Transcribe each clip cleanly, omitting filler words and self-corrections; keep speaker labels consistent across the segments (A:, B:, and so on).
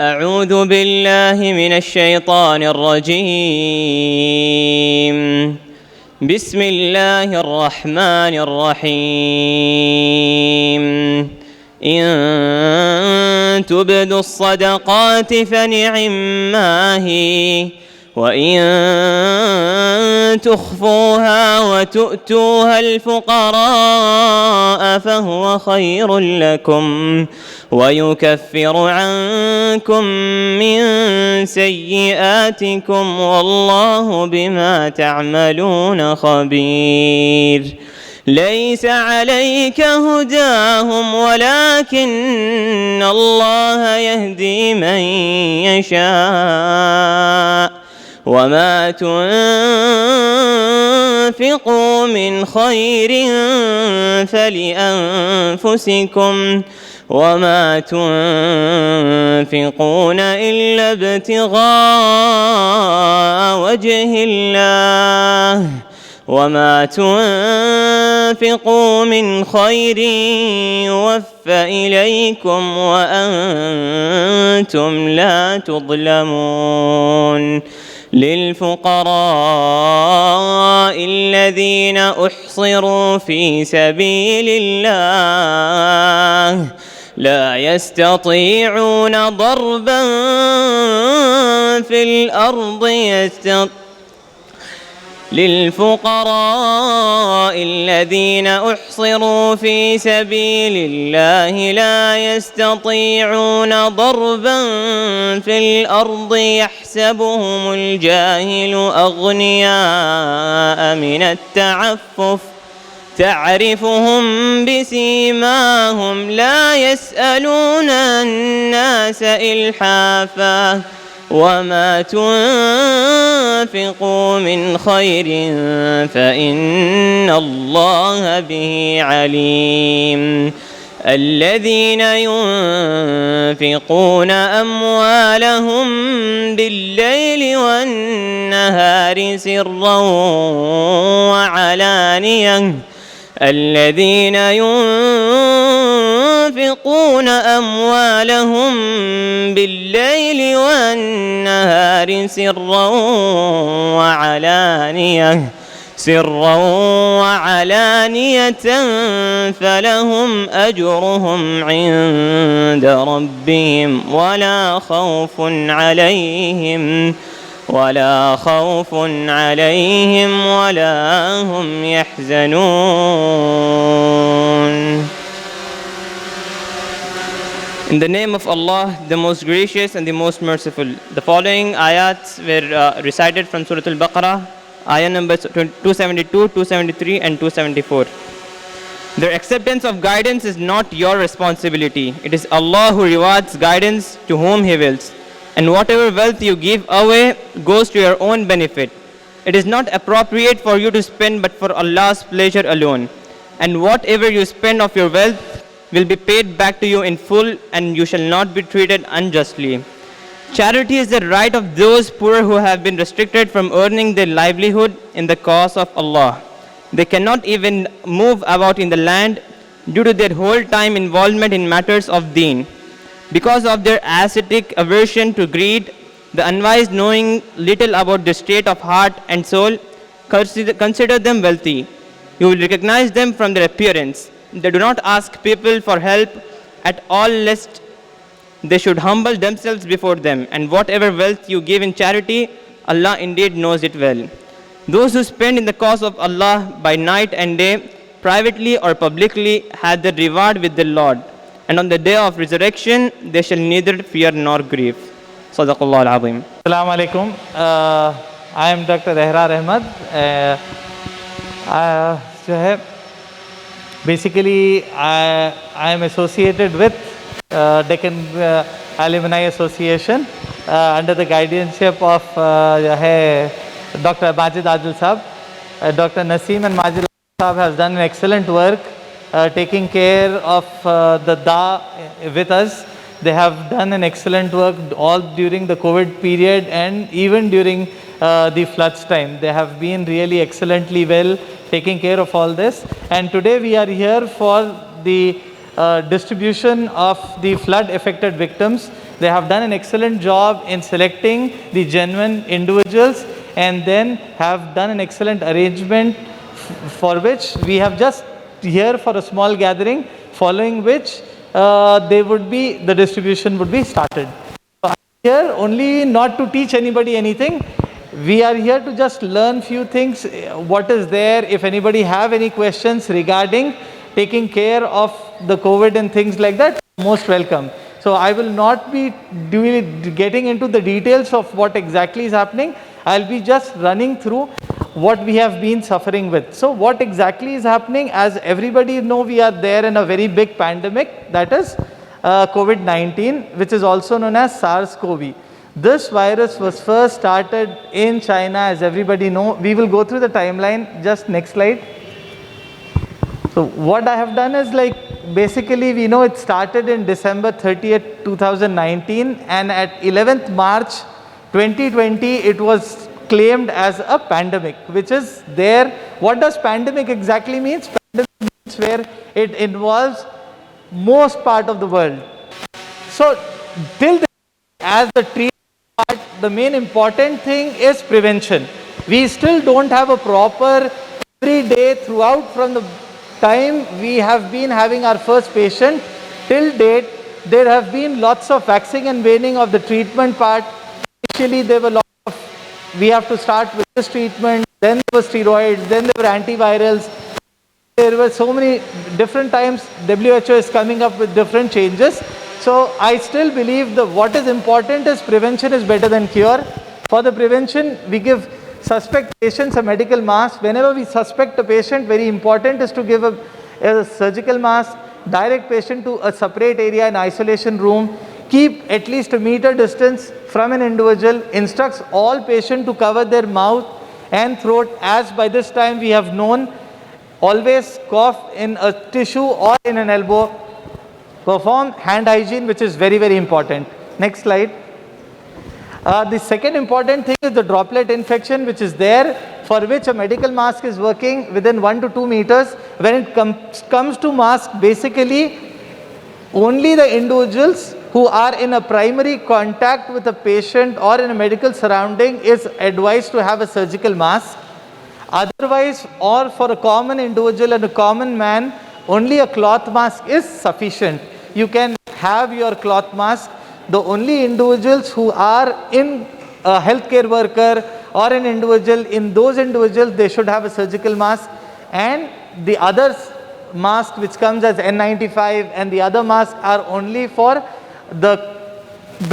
A: أعوذ بالله من الشيطان الرجيم. بسم الله الرحمن الرحيم. إن تبدوا الصدقات فنعما هي، وإن تخفوها وتؤتوها الفقراء فهو خير لكم ويكفر عنكم من سيئاتكم والله بما تعملون خبير. ليس عليك هداهم ولكن الله يهدي من يشاء، وما تنفقوا من خير فلأنفسكم وما تنفقون إلا ابتغاء وجه الله، وما تنفقوا من خير يوفى إليكم وأنتم لا تظلمون. للفقراء الذين أحصروا في سبيل الله لا يستطيعون ضربا في الأرض للفقراء الذين أحصروا في سبيل الله لا يستطيعون ضربا في الأرض يحسبهم الجاهل أغنياء من التعفف تعرفهم بسيماهم لا يسألون الناس إلحافا، وما تنفقوا من خير فإن الله به عليم. الذين ينفقون أموالهم بالليل والنهار سرا وعلانية الذين ينفقون أموالهم بالليل والنهار سرا وعلانية فلهم أجرهم عند ربهم ولا خوف عليهم ولا هم يحزنون. In the name of Allah, the most gracious and the most merciful. The following ayats were recited from Surah Al-Baqarah, ayah numbers 272, 273 and 274. Their acceptance of guidance is not your responsibility. It is Allah who rewards guidance to whom He wills. And whatever wealth you give away goes to your own benefit. It is not appropriate for you to spend but for Allah's pleasure alone. And whatever you spend of your wealth will be paid back to you in full, and you shall not be treated unjustly. Charity is the right of those poor who have been restricted from earning their livelihood in the cause of Allah. They cannot even move about in the land due to their whole time involvement in matters of deen. Because of their ascetic aversion to greed, the unwise knowing little about the state of heart and soul, consider them wealthy. You will recognize them from their appearance. They do not ask people for help at all, lest they should humble themselves before them. And whatever wealth you give in charity, Allah indeed knows it well. Those who spend in the cause of Allah by night and day, privately or publicly, have their reward with the Lord. And on the day of resurrection, they shall neither fear nor grieve. Sadaqallah al-Azim.
B: Assalamu alaikum. I am Dr. Ehrar Ahmad. Basically, I am associated with Deccan Alumni Association under the guardianship of Dr. Majid Adil Sahab. Dr. Naseem and Majid Sahab has done an excellent work taking care of the DAA with us. They have done an excellent work all during the COVID period and even during the floods time. They have been really excellently well taking care of all this. And today we are here for the distribution of the flood affected victims. They have done an excellent job in selecting the genuine individuals and then have done an excellent arrangement for which we have just here for a small gathering, following which the distribution would be started. So I'm here only not to teach anybody anything. We are here to just learn few things, what is there. If anybody have any questions regarding taking care of the COVID and things like that, most welcome. So I will not be getting into the details of what exactly is happening. I'll be just running through what we have been suffering with. So what exactly is happening? As everybody know, we are there in a very big pandemic, that is COVID-19, which is also known as SARS-CoV. This virus was first started in China, as everybody know. We will go through the timeline. Just next slide. So what I have done is, like, basically we know it started in December 30th, 2019, and at 11th March 2020 it was claimed as a pandemic, which is there. What does pandemic exactly means? Pandemic means where it involves most part of the world. So till then, as the treatment part, the main important thing is prevention. We still don't have a proper, every day throughout from the time we have been having our first patient till date, there have been lots of waxing and waning of the treatment part. Initially there were lots of, we have to start with this treatment, then there were steroids, then there were antivirals. There were so many different times. WHO is coming up with different changes. So I still believe that what is important is prevention is better than cure. For the prevention, we give suspect patients a medical mask. Whenever we suspect a patient, very important is to give a surgical mask, direct patient to a separate area in isolation room, keep at least a meter distance from an individual, instructs all patients to cover their mouth and throat, as by this time we have known, always cough in a tissue or in an elbow, perform hand hygiene, which is very, very important. Next slide. The second important thing is the droplet infection, which is there, for which a medical mask is working within 1 to 2 meters. When it comes to mask, basically only the individuals who are in a primary contact with a patient or in a medical surrounding is advised to have a surgical mask. Otherwise, or for a common individual and a common man, only a cloth mask is sufficient. You can have your cloth mask. The only individuals who are in a healthcare worker or an individual, in those individuals, they should have a surgical mask. And the other mask which comes as N95 and the other masks are only for the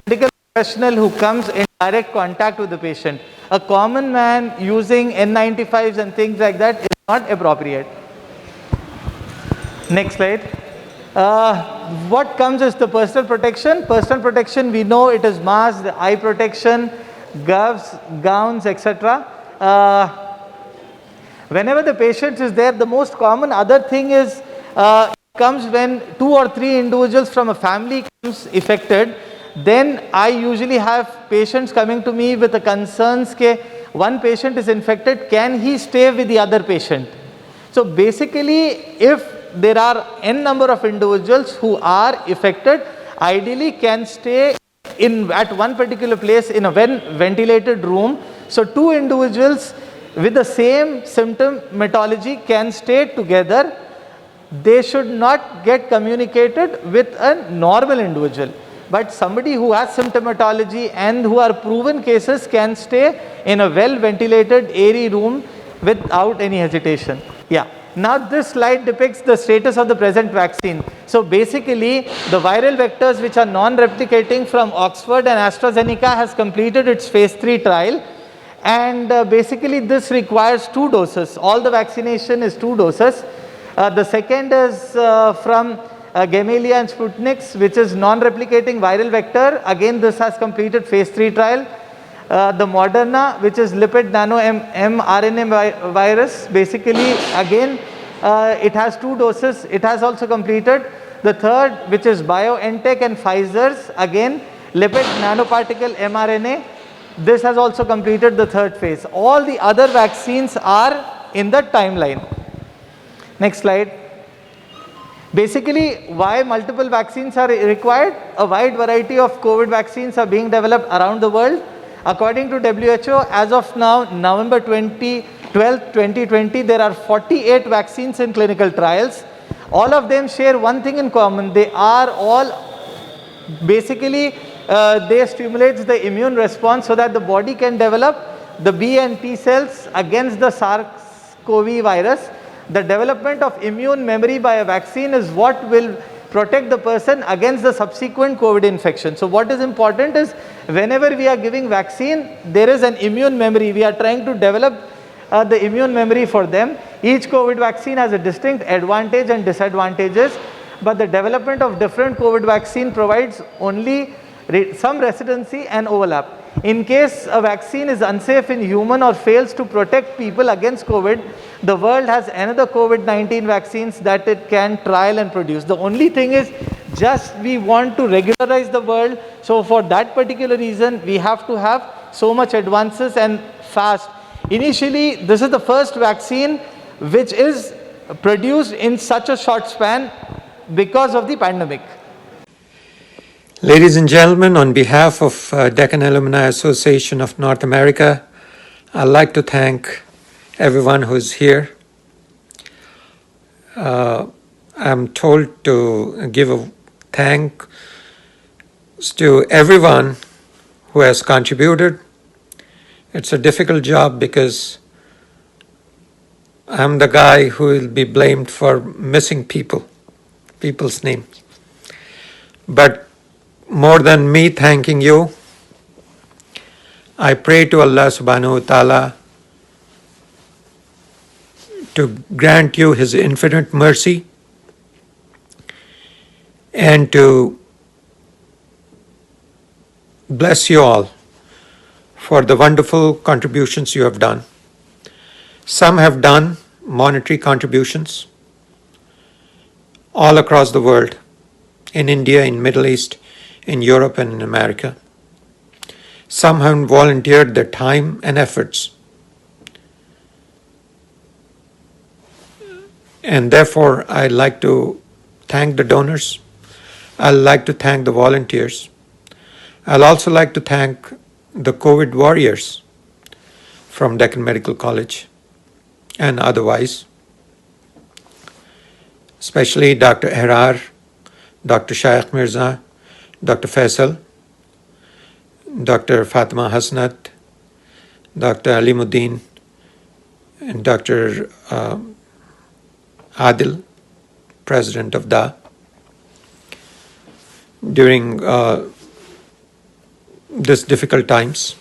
B: medical professional who comes in direct contact with the patient. A common man using N95s and things like that is not appropriate. Next slide. What comes is the personal protection. Personal protection, we know it is mask, the eye protection, gloves, gowns, etc. Whenever the patient is there, the most common other thing is comes when 2 or 3 individuals from a family comes affected. Then I usually have patients coming to me with the concerns that one patient is infected, can he stay with the other patient? So basically, if there are n number of individuals who are affected, ideally can stay at one particular place in a ventilated room. So 2 individuals with the same symptomatology can stay together. They should not get communicated with a normal individual. But somebody who has symptomatology and who are proven cases can stay in a well ventilated airy room without any hesitation. Yeah. Now this slide depicts the status of the present vaccine. So basically the viral vectors which are non-replicating from Oxford and AstraZeneca has completed its phase 3 trial, and basically this requires 2 doses. All the vaccination is 2 doses. The second is from Gamaleya and Sputnik, which is non-replicating viral vector. Again, this has completed phase 3 trial. The Moderna, which is lipid nano mRNA virus, basically again it has 2 doses. It has also completed. The third, which is BioNTech and Pfizer's, again lipid nanoparticle mRNA. This has also completed the 3rd phase. All the other vaccines are in the timeline. Next slide. Basically, why multiple vaccines are required? A wide variety of COVID vaccines are being developed around the world. According to WHO, as of now, November 2020, there are 48 vaccines in clinical trials. All of them share one thing in common. They are all basically, they stimulate the immune response so that the body can develop the B and T cells against the SARS-CoV virus. The development of immune memory by a vaccine is what will protect the person against the subsequent COVID infection. So what is important is whenever we are giving vaccine, there is an immune memory. We are trying to develop the immune memory for them. Each COVID vaccine has a distinct advantage and disadvantages, but the development of different COVID vaccine provides only some residency and overlap. In case a vaccine is unsafe in human or fails to protect people against COVID, the world has another COVID-19 vaccines that it can trial and produce. The only thing is just we want to regularize the world. So for that particular reason, we have to have so much advances and fast. Initially, this is the first vaccine which is produced in such a short span because of the pandemic.
C: Ladies and gentlemen, on behalf of Deccan Alumni Association of North America, I'd like to thank everyone who is here. I'm told to give a thanks to everyone who has contributed. It's a difficult job because I'm the guy who will be blamed for missing people's names. But more than me thanking you, I pray to Allah subhanahu wa ta'ala to grant you His infinite mercy and to bless you all for the wonderful contributions you have done. Some have done monetary contributions all across the world, in India, in Middle East, in Europe and in America. Some have volunteered their time and efforts. And therefore, I'd like to thank the donors. I'd like to thank the volunteers. I'd also like to thank the COVID warriors from Deccan Medical College and otherwise, especially Dr. Ehrar, Dr. Shaykh Mirza, Dr. Faisal, Dr. Fatima Hasnat, Dr. Alimuddin, and Dr. Adil, President of DAA, during these difficult times.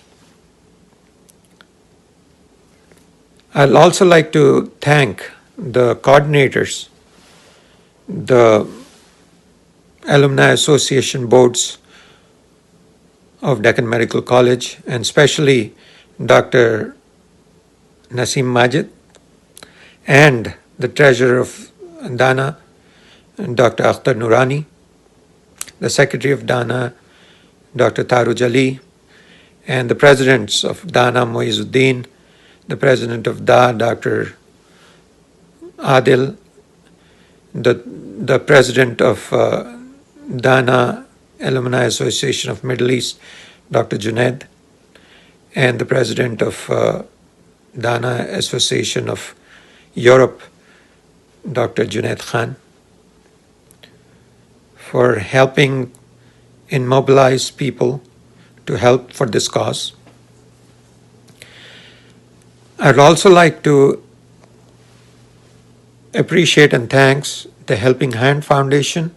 C: I'd also like to thank the coordinators, the Alumni Association boards of Deccan Medical College, and especially Dr. Naseem Majid and the treasurer of DANA, Dr. Akhtar Nurani, the secretary of DANA, Dr. Taruj Ali, and the presidents of DANA, Moizuddin, the president of DAA, Dr. Adil, the president of DANA Alumni Association of Middle East, Dr. Junaid, and the president of DANA Association of Europe, Dr. Junaid Khan, for helping immobilize people to help for this cause. I'd also like to appreciate and thanks the Helping Hand Foundation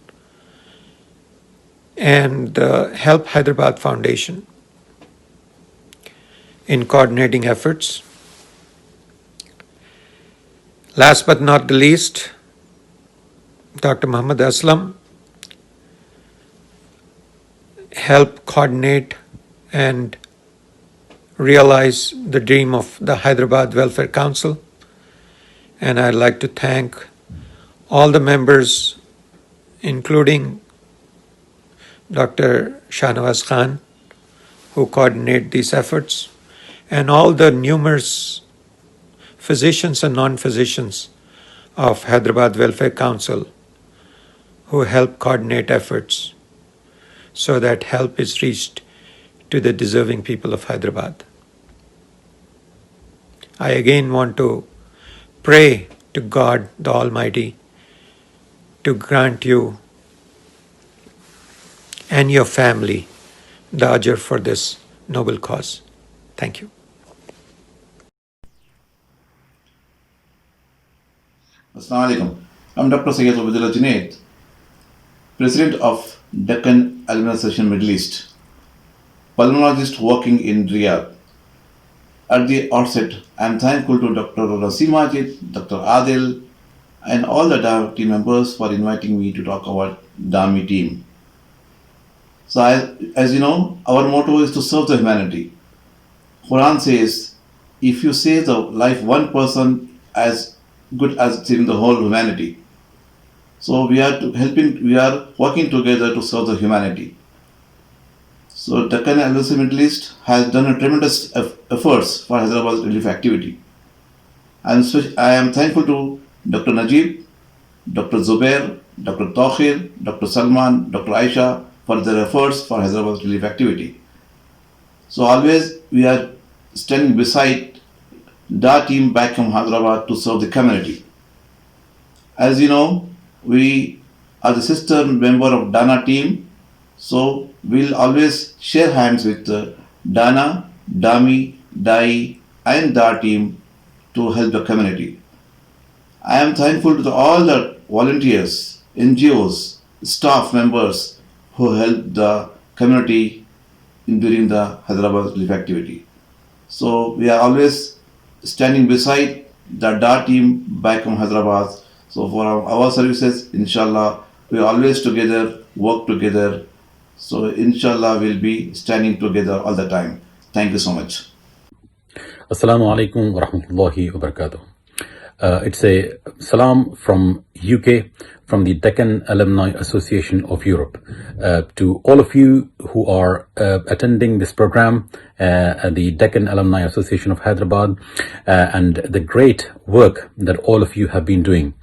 C: and the Help Hyderabad Foundation in coordinating efforts. Last but not the least, Dr. Muhammad Aslam helped coordinate and realize the dream of the Hyderabad Welfare Council. And I'd like to thank all the members, including Dr. Shahnawaz Khan, who coordinate these efforts, and all the numerous physicians and non-physicians of Hyderabad Welfare Council who help coordinate efforts so that help is reached to the deserving people of Hyderabad. I again want to pray to God the Almighty to grant you and your family the ajr for this noble cause. Thank you.
D: Assalamu alaikum. I'm Dr. Sayyid Abdullah Junaid, President of Deccan Alumni Association Middle East, pulmonologist working in Riyadh. At the outset, I am thankful to Dr. Rasim Majid, Dr. Adil, and all the DAA team members for inviting me to talk about DAMI team. So, as you know, our motto is to serve the humanity. Quran says, if you save the life one person as good as saving the whole humanity. So we are working together to serve the humanity. So Deccan LLC Middle East has done a tremendous efforts for Hyderabad relief activity. And I am thankful to Dr. Najib, Dr. Zubair, Dr. Tawkhir, Dr. Salman, Dr. Aisha for their efforts for Hyderabad relief activity. So always we are standing beside DAA team back from Hyderabad to serve the community. As you know, we are the sister member of DANA team, so we'll always share hands with DANA, DAMI, DAI and DAA team to help the community. I am thankful to all the volunteers, NGOs, staff members who helped the community during the Hyderabad relief activity. So we are always standing beside the DAA team back from Hyderabad. So for our services, inshallah, we are always together, work together. So inshallah, we'll be standing together all the time. Thank you so much.
E: Assalamu alaikum wa rahmatullahi wa barakatuh. It's a salam from UK, from the Deccan Alumni Association of Europe, to all of you who are attending this program at the Deccan Alumni Association of Hyderabad, and the great work that all of you have been doing.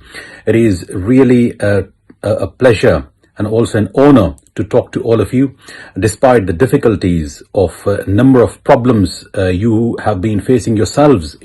E: It is really a pleasure and also an honor to talk to all of you, despite the difficulties of a number of problems you have been facing yourselves,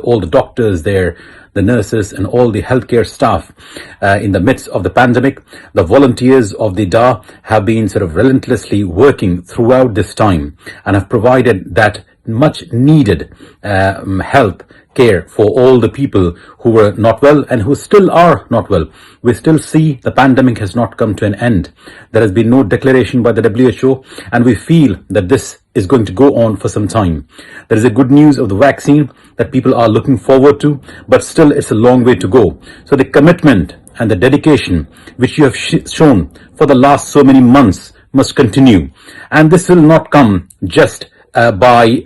E: all the doctors there, the nurses and all the healthcare staff in the midst of the pandemic. The volunteers of the DAA have been sort of relentlessly working throughout this time and have provided that much needed help, care for all the people who were not well and who still are not well. We still see the pandemic has not come to an end. There has been no declaration by the WHO, and we feel that this is going to go on for some time. There is a good news of the vaccine that people are looking forward to, but still it's a long way to go. So the commitment and the dedication which you have shown for the last so many months must continue. And this will not come just by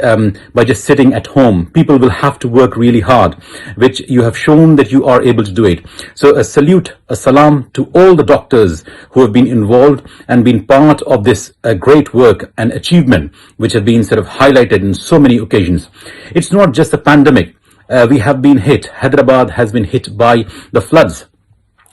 E: just sitting at home. People will have to work really hard, which you have shown that you are able to do it. So a salute, a salam to all the doctors who have been involved and been part of this great work and achievement, which have been sort of highlighted in so many occasions. It's not just the pandemic. We have been hit. Hyderabad has been hit by the floods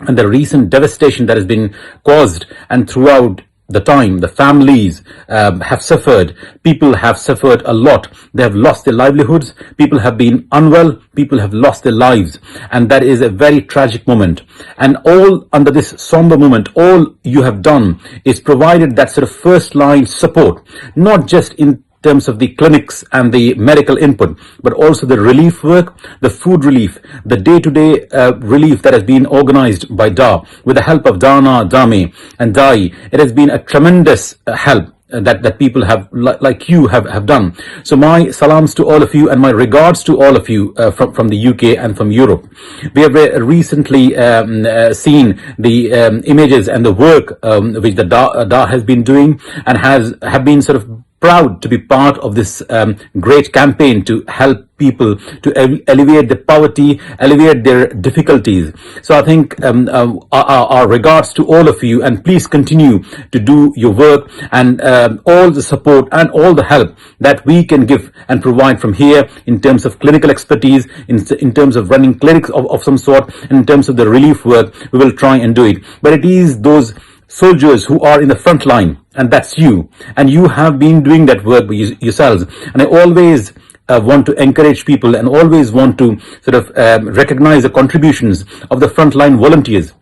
E: and the recent devastation that has been caused, and throughout the time, the families have suffered. People have suffered a lot. They have lost their livelihoods. People have been unwell. People have lost their lives. And that is a very tragic moment. And all under this somber moment, all you have done is provided that sort of first line support, not just in terms of the clinics and the medical input, but also the relief work, the food relief, the day-to-day relief that has been organized by DAA with the help of DANA, DAMI and DAI. It has been a tremendous help that people have, like you have done. So my salams to all of you and my regards to all of you from the UK and from Europe. We have recently seen the images and the work which the DAA has been doing, and have been sort of proud to be part of this great campaign to help people, to alleviate their poverty, alleviate their difficulties. So I think our regards to all of you, and please continue to do your work, and all the support and all the help that we can give and provide from here in terms of clinical expertise, in terms of running clinics of some sort, and in terms of the relief work, we will try and do it. But it is those soldiers who are in the front line, and that's you, and you have been doing that work yourselves. And I always want to encourage people, and always want to sort of recognize the contributions of the frontline volunteers.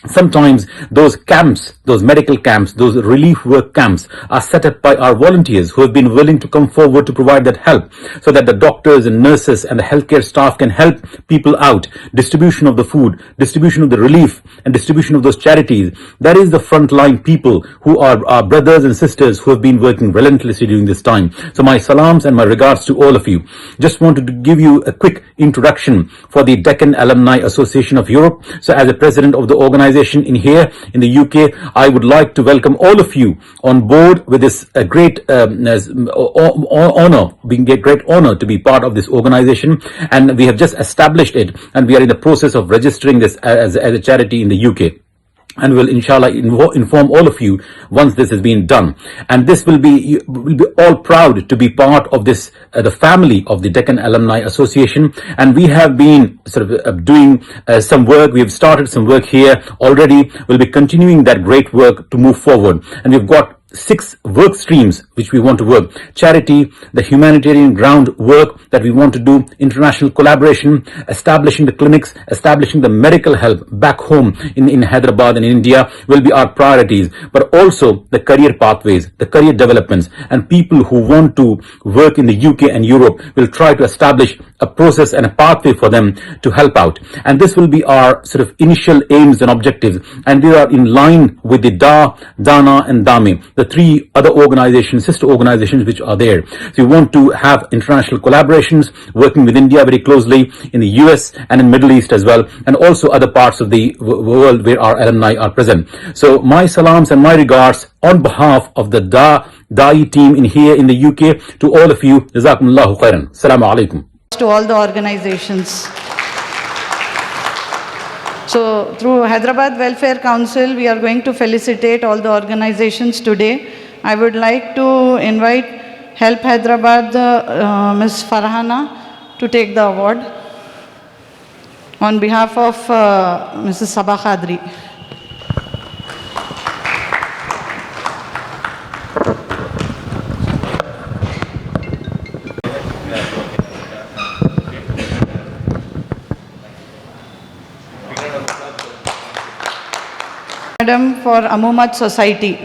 E: Sometimes those camps, those medical camps, those relief work camps are set up by our volunteers who have been willing to come forward to provide that help, so that the doctors and nurses and the healthcare staff can help people out. Distribution of the food, distribution of the relief, and distribution of those charities. That is the frontline people who are our brothers and sisters who have been working relentlessly during this time. So my salams and my regards to all of you. Just wanted to give you a quick introduction for the Deccan Alumni Association of Europe. So as a president of the organization in here in the UK, I would like to welcome all of you on board with this great honor, being a great honor to be part of this organization. And we have just established it, and we are in the process of registering this as a charity in the UK. And we'll inshallah inform all of you once this has been done. And this we'll be all proud to be part of this, the family of the Deccan Alumni Association. And we have been sort of doing some work. We have started some work here already. We'll be continuing that great work to move forward. And we've got 6 work streams which we want to work: charity, the humanitarian ground work that we want to do, international collaboration, establishing the clinics, establishing the medical help back home in Hyderabad and in India will be our priorities. But also the career pathways, the career developments, and people who want to work in the UK and Europe will try to establish a process and a pathway for them to help out. And this will be our sort of initial aims and objectives. And we are in line with the DAA, DANA and DAME, the 3 other organizations, sister organizations which are there. So we want to have international collaborations, working with India very closely, in the US and in Middle East as well, and also other parts of the world where our alumni are present. So my salams and my regards on behalf of the DAI team in here in the UK to all of you. Jazakumullahu khairan. Assalamu alaikum.
F: To all the organizations. So through Hyderabad Welfare Council, we are going to felicitate all the organizations today. I would like to invite Help Hyderabad Ms. Farhana to take the award on behalf of Mrs. Sabah Khadri. Madam for Amumat Society.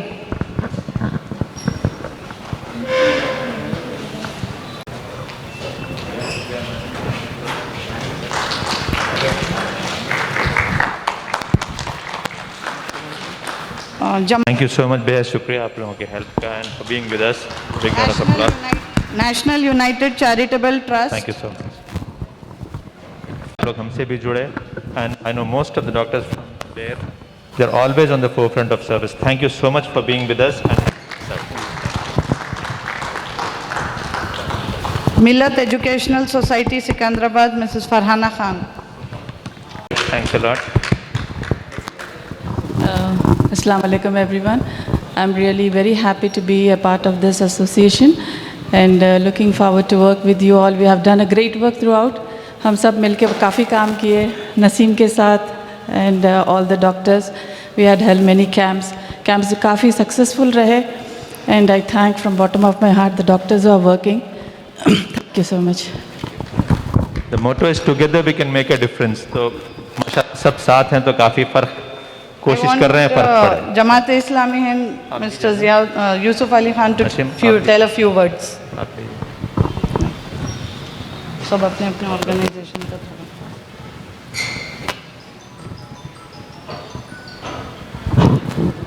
B: Thank you so much. बेहद शुक्रिया आप लोगों के help का and for being with us. Big round of applause.
F: National United Charitable Trust.
B: Thank you so much. लोग हमसे भी जुड़े, and I know most of the doctors from there. They're always on the forefront of service. Thank you so much for being with us.
F: Millat Educational Society, Sikandrabad, Mrs. Farhana Khan.
B: Thanks a lot.
G: Assalamu alaikum everyone. I'm really very happy to be a part of this association and looking forward to work with you all. We have done a great work throughout. हम सब मिलके काफ़ी काम किए नसीम के साथ and all the doctors. We had held many camps. Camps काफ़ी successful रहे and I thank from bottom of my heart the doctors who are working. Thank you so much.
B: The motto is together we can make a difference. तो माशाल्लाह सब साथ हैं तो काफ़ी फर्क कोशिश कर रहे हैं फर्क पड़े.
F: Jamaat Islami and Mr. Yusuf Ali Khan to tell a few words. सब अपने अपने organization का थोड़ा.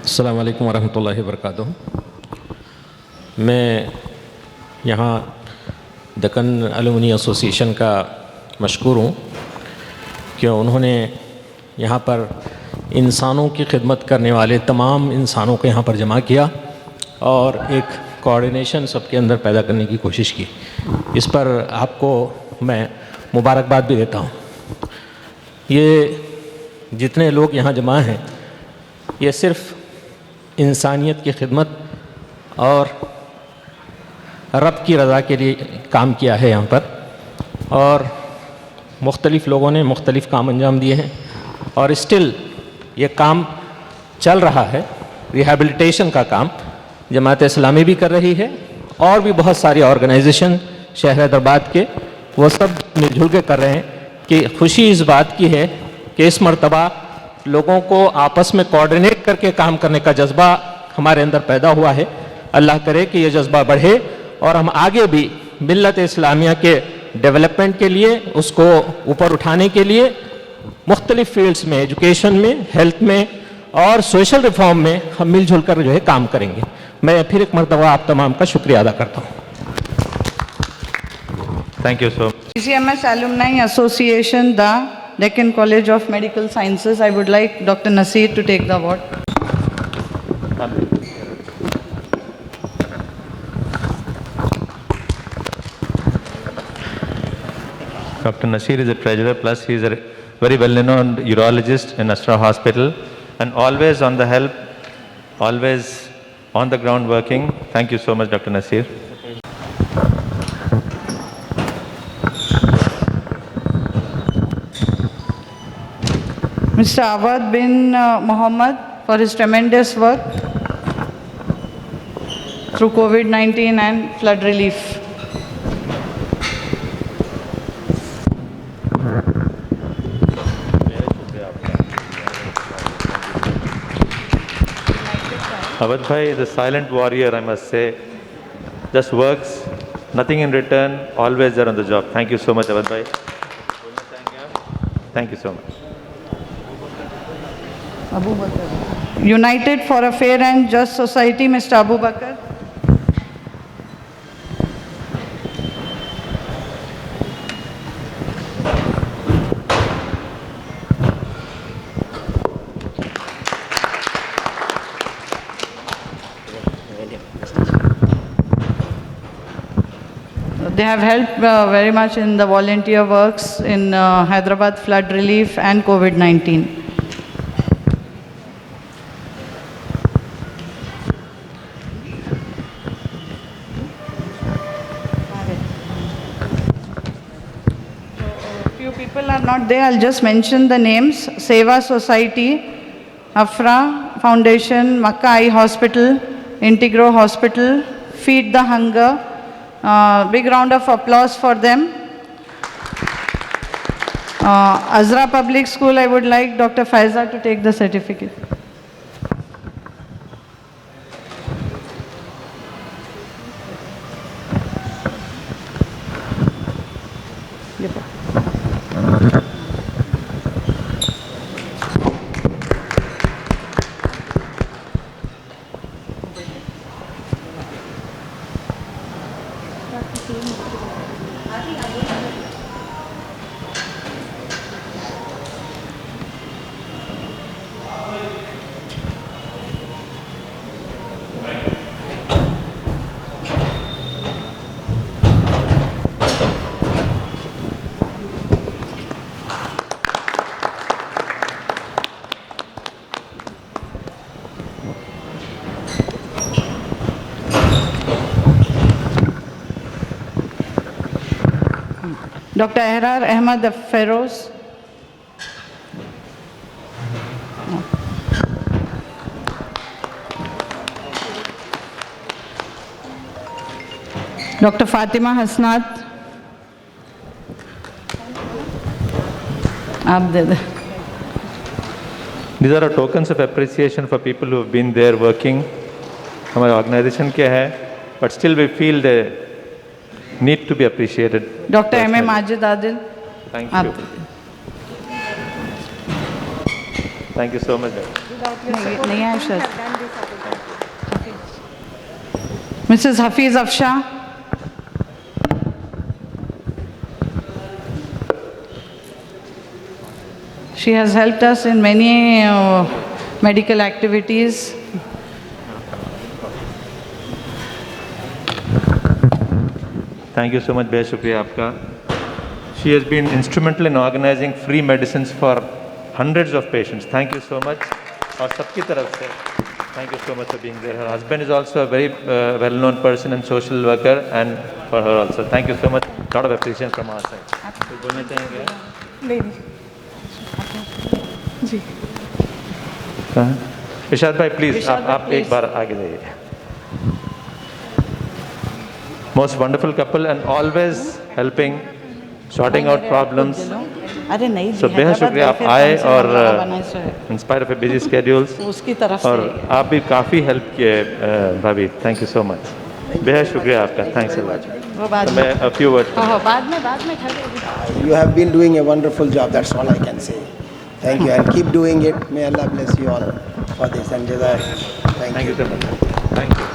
H: अस्सलामु अलैकुम वरहमतुल्लाहि वबरकातुहू. मैं यहाँ दक्कन अलुमनी एसोसिएशन का मशकूर हूँ कि उन्होंने यहाँ पर इंसानों की खिदमत करने वाले तमाम इंसानों को यहाँ पर जमा किया और एक कोऑर्डिनेशन सबके अंदर पैदा करने की कोशिश की. इस पर आपको मैं मुबारकबाद भी देता हूँ। ये जितने लोग यहाँ जमा हैं, ये सिर्फ़ इंसानियत की खिदमत और रब की रज़ा के लिए काम किया है यहाँ पर, और मुख्तलिफ़ लोगों ने मुख्तलिफ़ काम अंजाम दिए हैं और स्टिल ये काम चल रहा है। रिहैबिलिटेशन का काम जमात इस्लामी भी कर रही है और भी बहुत सारी ऑर्गेनाइजेशन शहर हैदराबाद के, वो सब मिलजुल के कर रहे हैं। कि खुशी इस बात की है कि इस मर्तबा लोगों को आपस में कोऑर्डिनेट करके काम करने का जज्बा हमारे अंदर पैदा हुआ है। अल्लाह करे कि ये जज्बा बढ़े और हम आगे भी मिल्लत इस्लामिया के डेवलपमेंट के लिए, उसको ऊपर उठाने के लिए मुख्तलिफ़ फील्ड्स में, एजुकेशन में, हेल्थ में और सोशल रिफॉर्म में हम मिलजुल कर जो है काम करेंगे। मैं फिर एक मरतबा आप तमाम का शुक्रिया अदा करता हूँ।
B: Thank you so much.
F: CCMS Alumni Association, the Deccan College of Medical Sciences. I would like Dr. Nasir to take the award.
B: Dr. Nasir is a treasurer, plus he is a very well-known urologist in Astra Hospital and always on the help, always on the ground working. Thank you so much, Dr. Nasir.
F: Mr. Awad bin Muhammad for his tremendous work through COVID-19 and flood relief.
B: Awad bhai is a silent warrior, I must say. Just works, nothing in return, always there on the job. Thank you so much, Awad bhai. Thank you so much.
F: Abu Bakr. United for a Fair and Just Society, Mr. Abu Bakr. They have helped very much in the volunteer works in Hyderabad flood relief and COVID-19. Few people are not there. I'll just mention the names. Seva Society, Afra Foundation, Makkah Eye Hospital, Integro Hospital, Feed the Hunger. Big round of applause for them. Azra Public School, I would like Dr. Faiza to take the certificate. Dr. Ehrar Ahmad Feroz. Dr. Fatima Hasnat. आप दे दे.
B: These are tokens of appreciation for people who have been there working. हमारे organization के है, but still we feel they need to be appreciated.
F: Dr. M. Majid Adil.
B: Thank you. Thank you so much.
F: नहीं है शायद. Mrs. Hafiz Afsha. She has helped us in many medical activities.
B: Thank you so much. बहुत शुक्रिया आपका. She has been instrumental in organizing free medicines for hundreds of patients. Thank you so much. और सबकी तरफ से thank you so much for being there. Her husband is also a very well-known person and social worker, and for her also. Thank you so much. Lot of appreciation from our side. कुछ बोलना चाहेंगे?
F: जी.
B: इशाद भाई please आप एक बार आगे जाइए. Most wonderful couple and always helping, sorting out problems.
F: अरे नहीं.
B: So बेहद शुक्रिया आप आए और in spite of a busy schedules
F: उसकी तरफ
B: और आप भी काफ़ी हेल्प किए भाभी. Thank you so much. बेहद शुक्रिया आपका. Thanks a lot.
F: वो बाद
B: मैं a few words.
F: बाद में
I: You have been doing a wonderful job. That's all I can say. Thank you and keep doing it. May Allah bless you all for this and thank you
B: so much. Thank you.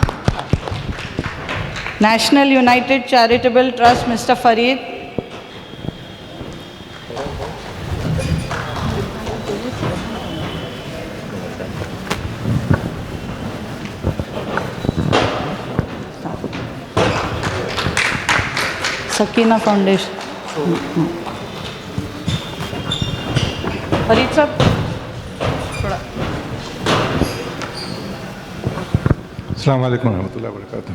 F: National United Charitable Trust, Mr. Farid. Sakina Foundation. Farid sir.
J: Assalamu alaikum warahmatullahi wabarakatuh.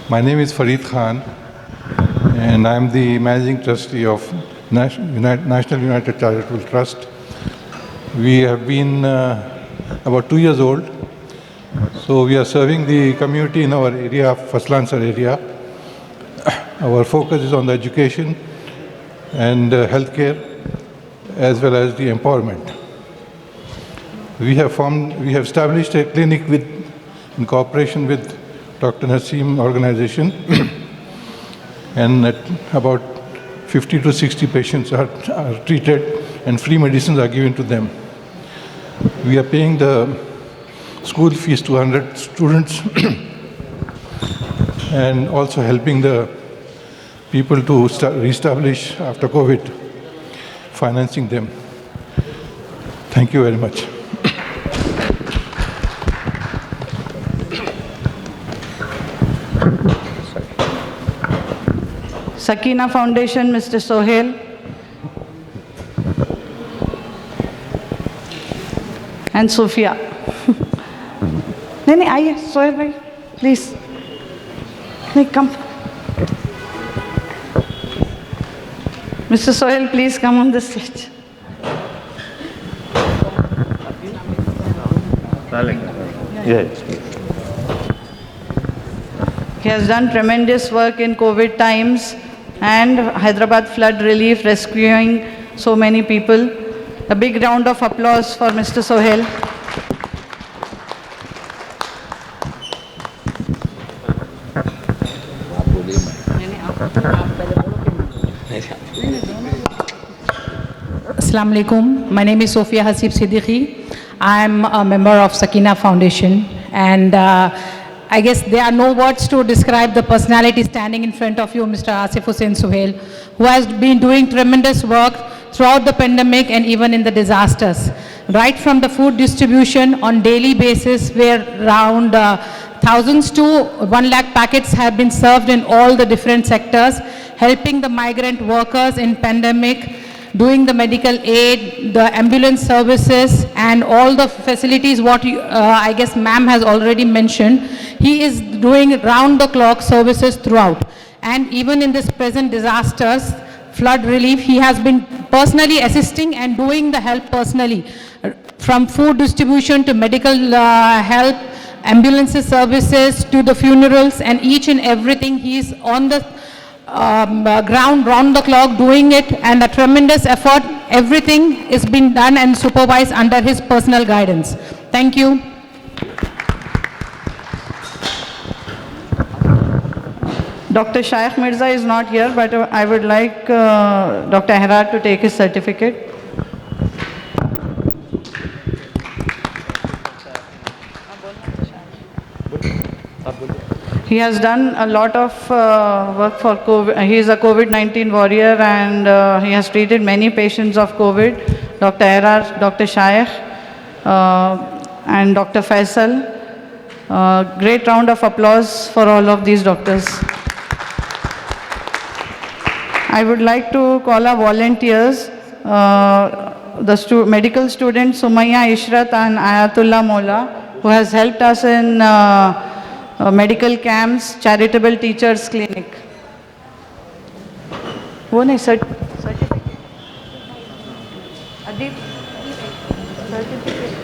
J: My name is Farid Khan and I am the Managing Trustee of National United Charitable Trust. We have been about 2 years old, so we are serving the community in our area, Faslansar area. Our focus is on the education and healthcare as well as the empowerment. We have established a clinic in cooperation with Dr. Naseem organization and about 50 to 60 patients are treated and free medicines are given to them. We are paying the school fees to 100 students and also helping the people to reestablish after COVID, financing them. Thank you very much.
F: Sakina Foundation, Mr. Sohail. And Sophia. नहीं आइए सोहेल भाई please. नहीं come. Mr. Sohail, please come on the stage.
B: Yes.
F: He has done tremendous work in COVID times and Hyderabad flood relief, rescuing so many people. A big round of applause for Mr. Sohail.
K: Assalamu alaikum. My name is Sophia Hasib Siddiqui. I am a member of Sakina Foundation, and I guess there are no words to describe the personality standing in front of you, Mr. Asif Hussain Suhail, who has been doing tremendous work throughout the pandemic and even in the disasters. Right from the food distribution on daily basis, where around thousands to 1 lakh packets have been served in all the different sectors, helping the migrant workers in pandemic, doing the medical aid, the ambulance services, and all the facilities what I guess ma'am has already mentioned. He is doing round-the-clock services throughout. And even in this present disasters, flood relief, he has been personally assisting and doing the help personally, from food distribution to medical help, ambulance services to the funerals, and each and everything. He is on the ground round the clock doing it, and a tremendous effort. Everything is being done and supervised under his personal guidance. Thank you.
F: Dr. Shaikh Mirza is not here, but I would like Dr. Herard to take his certificate. He has done a lot of work for COVID. He is a COVID-19 warrior, and he has treated many patients of COVID. Dr. Herard, Dr. Shaikh, and Dr. Faisal. Great round of applause for all of these doctors. I would like to call our volunteers, the medical student Sumaya Ishrat and Ayatullah Mola, who has helped us in medical camps, charitable teachers clinic. वो नहीं certificate. Adib, certificate.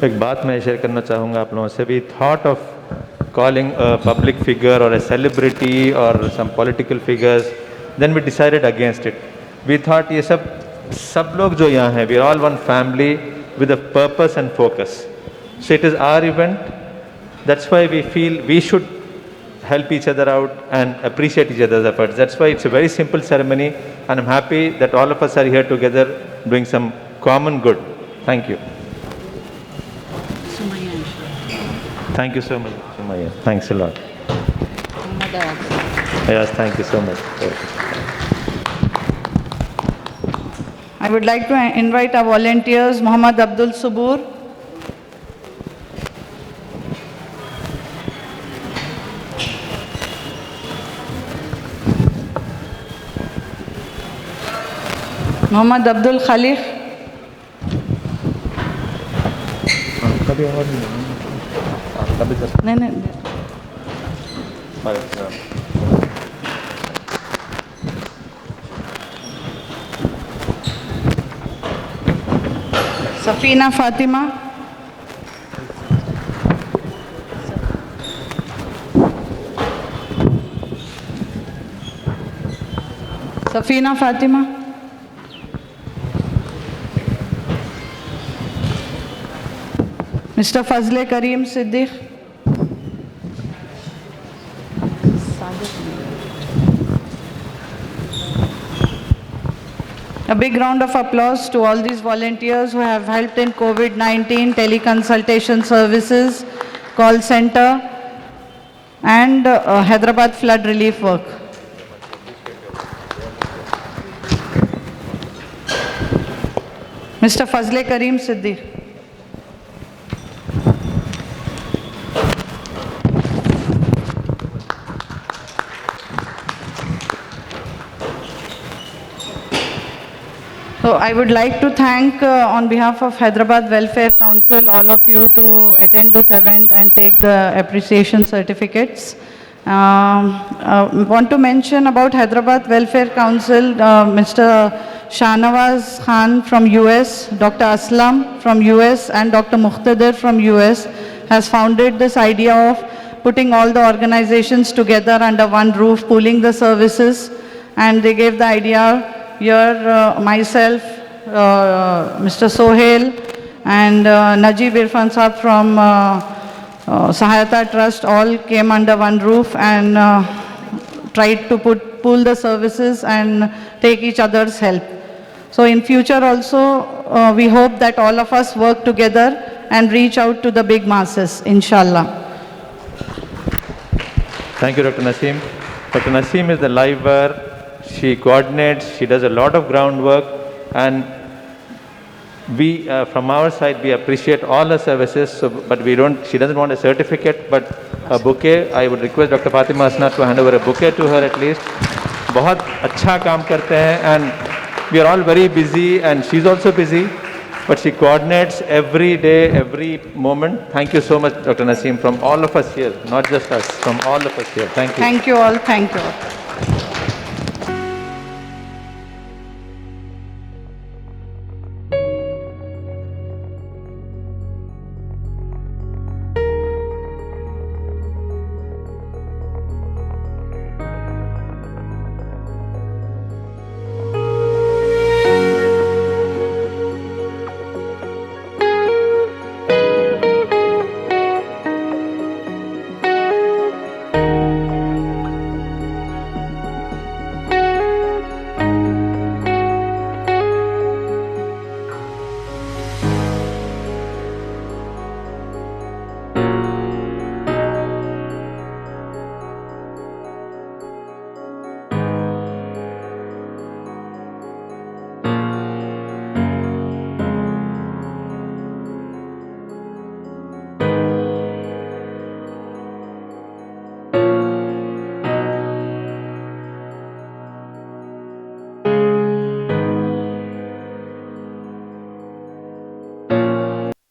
B: एक बात मैं share करना चाहूँगा आप लोगों से. We thought of calling a public figure or a celebrity or some political figures. Then we decided against it. We thought ये सब लोग जो यहाँ हैं, we are all one family with a purpose and focus. So it is our event. That's why we feel we should help each other out and appreciate each other's efforts. That's why it's a very simple ceremony, and I'm happy that all of us are here together doing some common good. Thank you. Thank you so much, Sumaya. Thanks a lot. Yes, thank you so much.
F: I would like to invite our volunteers, Muhammad Abdul Subur, Muhammad Abdul Khalif, Safina Fatima, Safina Fatima, Mr. Fazle Kareem Siddiq, a big round of applause to all these volunteers who have helped in COVID-19 teleconsultation services, call center, and Hyderabad flood relief work. Mr. Fazle Kareem Siddiq. So I would like to thank on behalf of Hyderabad Welfare Council all of you to attend this event and take the appreciation certificates. Want to mention about Hyderabad Welfare Council, Mr. Shahnawaz Khan from US, Dr. Aslam from US and Dr. Muqtadir from US has founded this idea of putting all the organizations together under one roof, pooling the services, and they gave the idea. Here, myself, Mr. Sohail, and Najib Irfan Saab from Sahayata Trust all came under one roof and tried to pool the services and take each other's help. So in future also, we hope that all of us work together and reach out to the big masses, inshallah.
B: Thank you, Dr. Naseem. Dr. Naseem is the live wire. She coordinates, she does a lot of groundwork, and we, from our side, we appreciate all her services, but she doesn't want a certificate, but a bouquet. I would request Dr. Fatima Asnat to hand over a bouquet to her at least. बहुत अच्छा काम करते हैं, and we are all very busy, and she's also busy, but she coordinates every day, every moment. Thank you so much, Dr. Naseem, from all of us here, not just us, from all of us here. Thank you.
F: Thank you all. Thank you all.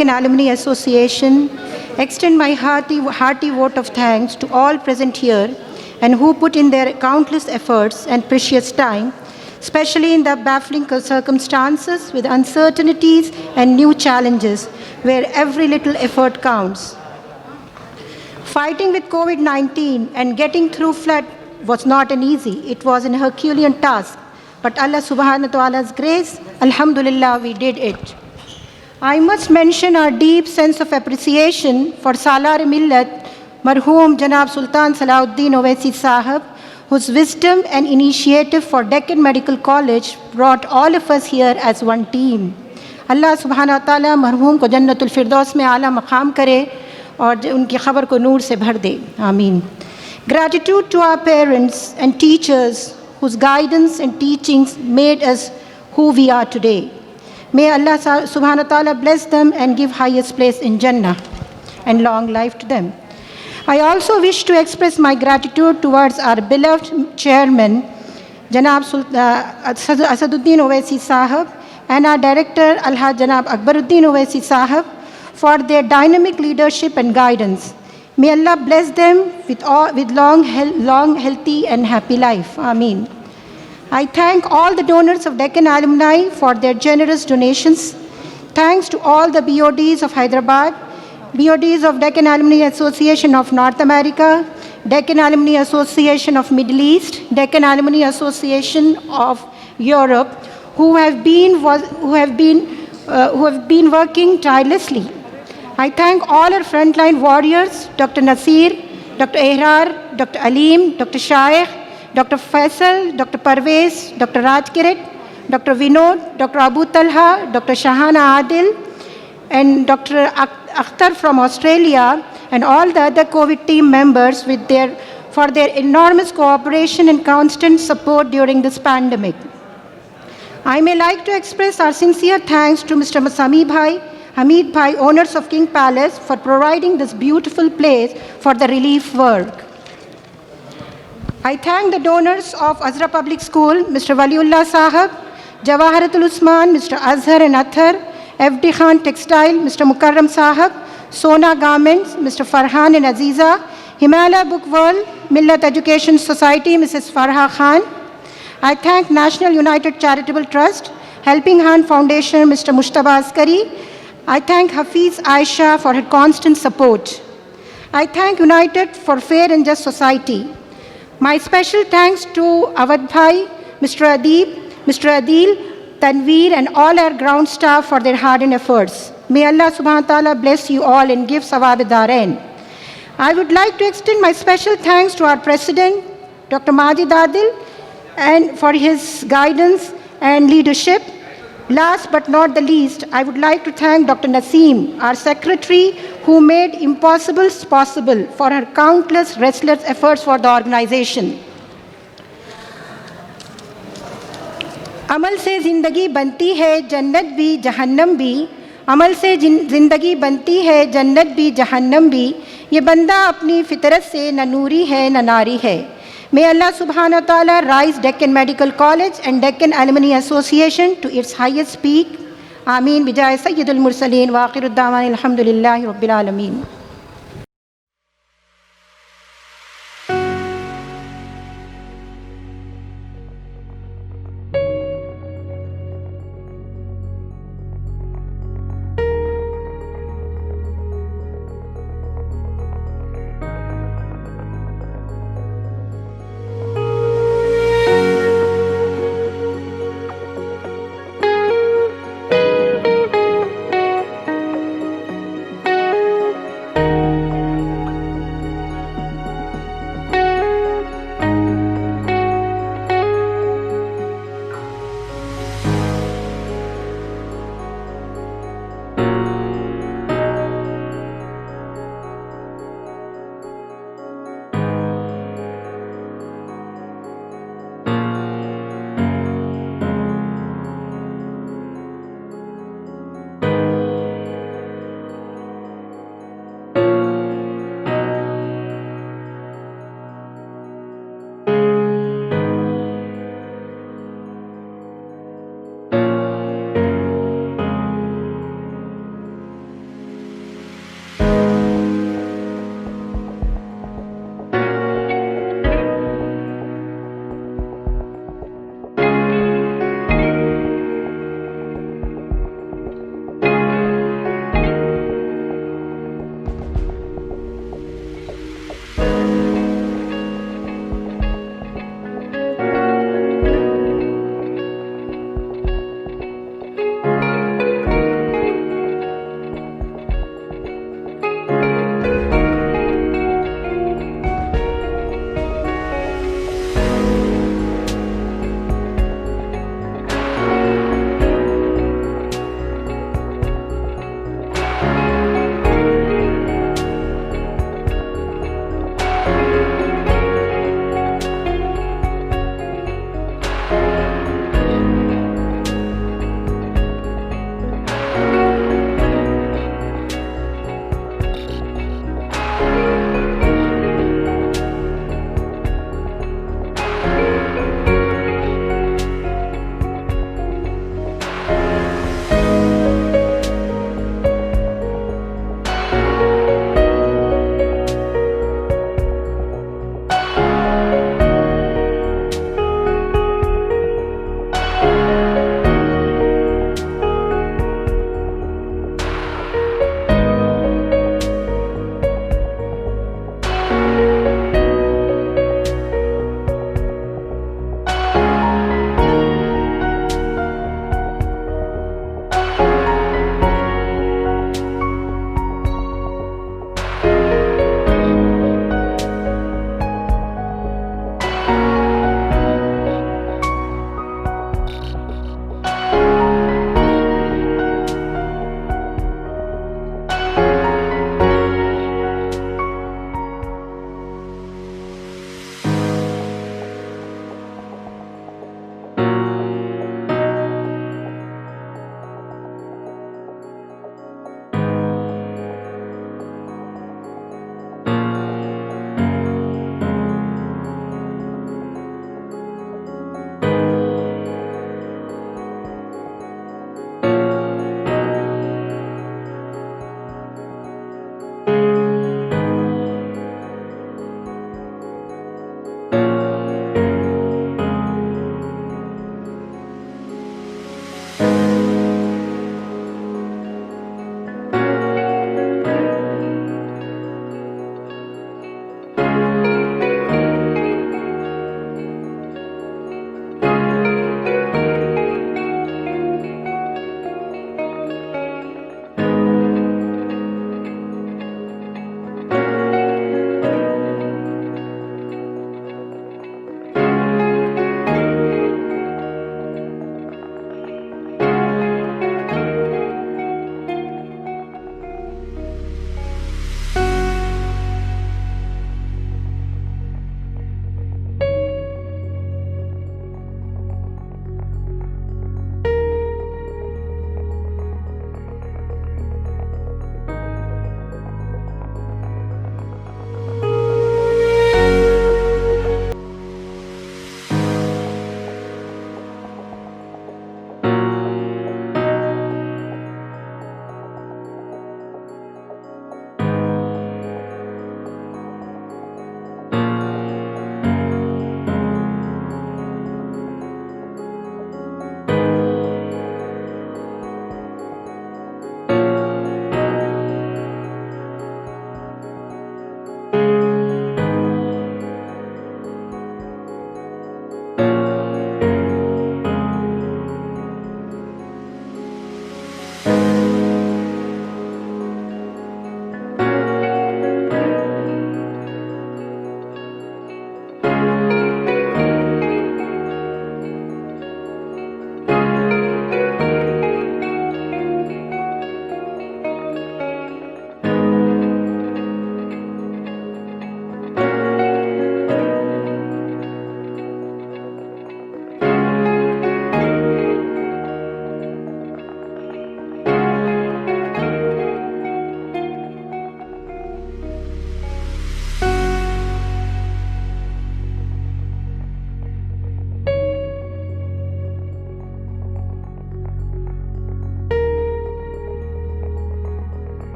L: Deccan Alumni Association, extend my hearty vote of thanks to all present here and who put in their countless efforts and precious time, especially in the baffling circumstances with uncertainties and new challenges where every little effort counts. Fighting with COVID-19 and getting through flood was not an easy, it was an Herculean task. But Allah subhanahu wa ta'ala's grace, alhamdulillah, we did it. I must mention our deep sense of appreciation for Salar-e-Millat, Marhoom Janab Sultan Salahuddin Owaisi Sahib, whose wisdom and initiative for Deccan Medical College brought all of us here as one team. Allah subhanahu wa ta'ala marhoom ko Jannatul Firdaus mein aala maqam kare aur unki khabar ko noor se bhar de. Ameen. Gratitude to our parents and teachers whose guidance and teachings made us who we are today. May Allah subhanahu wa ta'ala bless them and give highest place in Jannah and long life to them. I also wish to express my gratitude towards our beloved chairman, Janab Asaduddin Owaisi Sahib, and our director, Alhaj Janab Akbaruddin Owaisi Sahib, for their dynamic leadership and guidance. May Allah bless them with long, healthy and happy life. Ameen. I thank all the donors of Deccan Alumni for their generous donations. Thanks to all the BODs of Hyderabad, BODs of Deccan Alumni Association of North America, Deccan Alumni Association of Middle East, Deccan Alumni Association of Europe, who have been working tirelessly. I thank all our frontline warriors, Dr. Nasir, Dr. Ehrar, Dr. Aleem, Dr. Shaikh, Dr. Faisal, Dr. Parvez, Dr. Rajkirit, Dr. Vinod, Dr. Abu Talha, Dr. Shahana Adil, and Dr. Akhtar from Australia, and all the other COVID team members for their enormous cooperation and constant support during this pandemic. I may like to express our sincere thanks to Mr. Hamid Bhai, owners of King Palace, for providing this beautiful place for the relief work. I thank the donors of Azra Public School, Mr. Waliullah Sahib, Jawaharatul Usman, Mr. Azhar and Athar, FD Khan Textile, Mr. Mukarram Sahib, Sona Garments, Mr. Farhan and Aziza, Himalaya Book World, Millat Education Society, Mrs. Farha Khan. I thank National United Charitable Trust, Helping Hand Foundation, Mr. Mushtaba Askari. I thank Hafiz Aisha for her constant support. I thank United for Fair and Just Society. My special thanks to Awadh Bhai, Mr. Adeeb, Mr. Adil, Tanveer and all our ground staff for their hard-earned efforts. May Allah subhanahu wa ta'ala bless you all and give sawab ad-darain. I would like to extend my special thanks to our President, Dr. Majid Adil, and for his guidance and leadership. Last but not the least, I would like to thank Dr. Naseem, our Secretary, who made impossibles possible for her countless restless efforts for the organization. अमल से ज़िंदगी बनती है जन्नत भी जहन्नम भी, अमल से ज़िंदगी बनती है जन्नत भी जहन्नम भी, ये बंदा अपनी फितरत से न नूरी है न नारी है. May Allah subhanahu wa ta'ala rise Deccan Medical College and Deccan Alumni Association to its highest peak. Ameen. Bijay Sayyidul Mursaleen wa akhiru da'wan alhamdulillahi rabbil alameen.